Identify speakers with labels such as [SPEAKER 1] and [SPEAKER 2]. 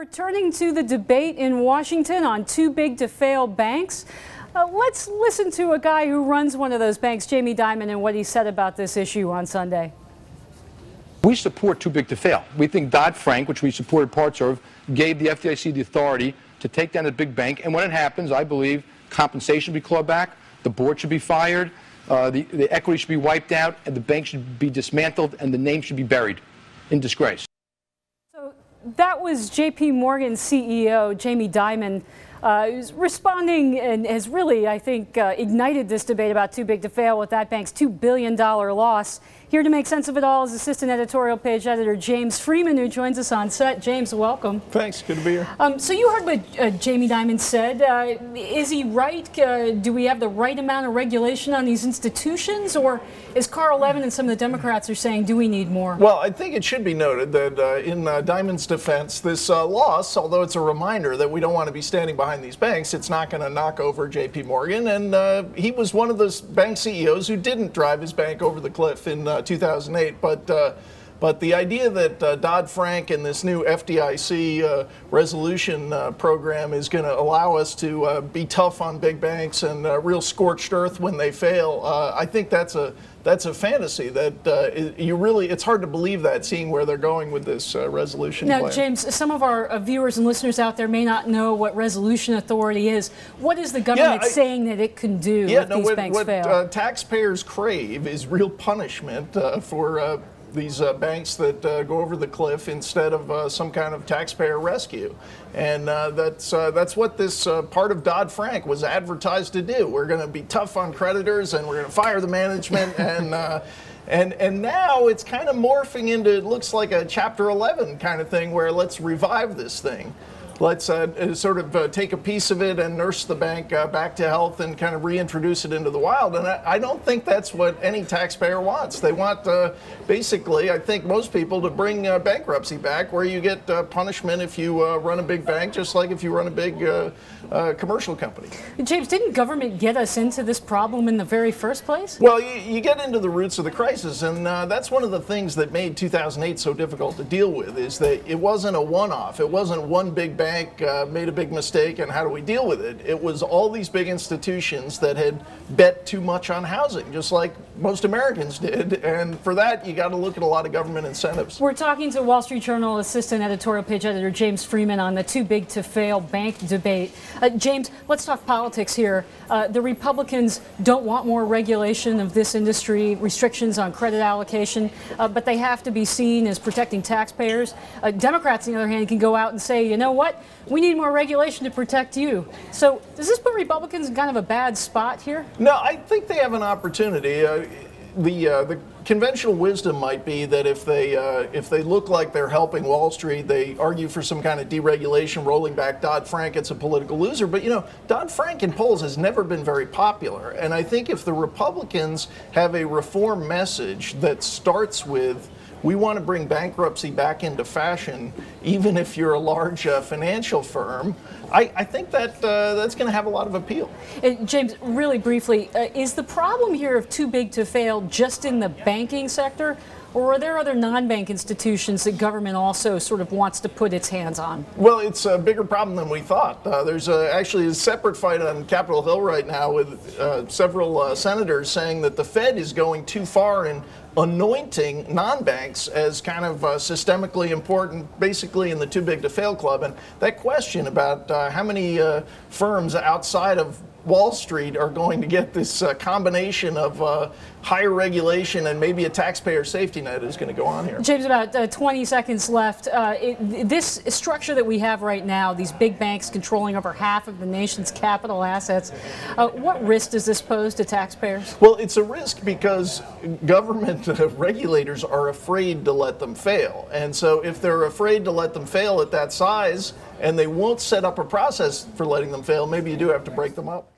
[SPEAKER 1] Returning to the debate in Washington on too big to fail banks, let's listen to a guy who runs one of those banks, Jamie Dimon, and what he said about this issue on Sunday.
[SPEAKER 2] We support too big to fail. We think Dodd-Frank, which we supported parts of, gave the FDIC the authority to take down a big bank. And when it happens, I believe compensation should be clawed back, the board should be fired, the equity should be wiped out, and the bank should be dismantled, and the name should be buried in disgrace.
[SPEAKER 1] That was J.P. Morgan CEO Jamie Dimon, who's responding and has really, I think, ignited this debate about too big to fail with that bank's $2 billion loss. Here to make sense of it all is assistant editorial page editor James Freeman, who joins us on set. James, welcome.
[SPEAKER 3] Thanks. Good to be here.
[SPEAKER 1] So you heard what Jamie Dimon said. Is he right? Do we have the right amount of regulation on these institutions? Or is Carl Levin and some of the Democrats are saying, do we need more?
[SPEAKER 3] Well, I think it should be noted that in Dimon's defense, this loss, although it's a reminder that we don't want to be standing behind these banks, it's not going to knock over J.P. Morgan. And he was one of those bank CEOs who didn't drive his bank over the cliff in 2008. But the idea that Dodd-Frank and this new FDIC resolution program is going to allow us to be tough on big banks and real scorched earth when they fail, I think that's a fantasy that it's hard to believe that, seeing where they're going with this resolution plan.
[SPEAKER 1] Now, James, some of our viewers and listeners out there may not know what resolution authority is. What is the government saying that it can do if these banks fail?
[SPEAKER 3] What taxpayers crave is real punishment for these banks that go over the cliff instead of some kind of taxpayer rescue. And that's what this part of Dodd-Frank was advertised to do. We're going to be tough on creditors, and we're going to fire the management. And now it's kind of morphing into, it looks like a Chapter 11 kind of thing, where let's revive this thing. Let's sort of take a piece of it and nurse the bank back to health and kind of reintroduce it into the wild. And I don't think that's what any taxpayer wants. They want, basically, I think most people, to bring bankruptcy back, where you get punishment if you run a big bank, just like if you run a big commercial company.
[SPEAKER 1] James, didn't government get us into this problem in the very first place?
[SPEAKER 3] Well, you get into the roots of the crisis, and that's one of the things that made 2008 so difficult to deal with, is that it wasn't a one-off. It wasn't one big bank made a big mistake, and how do we deal with it? It was all these big institutions that had bet too much on housing, just like most Americans did, and for that you got to look at a lot of government incentives.
[SPEAKER 1] We're talking to Wall Street Journal assistant editorial page editor James Freeman on the too big to fail bank debate. James, let's talk politics here. The Republicans don't want more regulation of this industry, restrictions on credit allocation, but they have to be seen as protecting taxpayers. Democrats, on the other hand, can go out and say, you know what? We need more regulation to protect you. So does this put Republicans in kind of a bad spot here?
[SPEAKER 3] No, I think they have an opportunity. The conventional wisdom might be that if they look like they're helping Wall Street, they argue for some kind of deregulation, rolling back Dodd-Frank. It's a political loser. But, you know, Dodd-Frank in polls has never been very popular. And I think if the Republicans have a reform message that starts with, we want to bring bankruptcy back into fashion, even if you're a large financial firm, I think that that's going to have a lot of appeal.
[SPEAKER 1] James, really briefly, is the problem here of too big to fail just in the banking sector, or are there other non-bank institutions that government also sort of wants to put its hands on?
[SPEAKER 3] Well, it's a bigger problem than we thought. There's actually a separate fight on Capitol Hill right now with several senators saying that the Fed is going too far in anointing non-banks as kind of systemically important, basically in the too big to fail club. And that question about how many firms outside of Wall Street are going to get this combination of higher regulation and maybe a taxpayer safety net is going to go on here.
[SPEAKER 1] James, about 20 seconds left. This structure that we have right now, these big banks controlling over half of the nation's capital assets, what risk does this pose to taxpayers?
[SPEAKER 3] Well, it's a risk because government regulators are afraid to let them fail. And so if they're afraid to let them fail at that size and they won't set up a process for letting them fail, maybe you do have to break them up.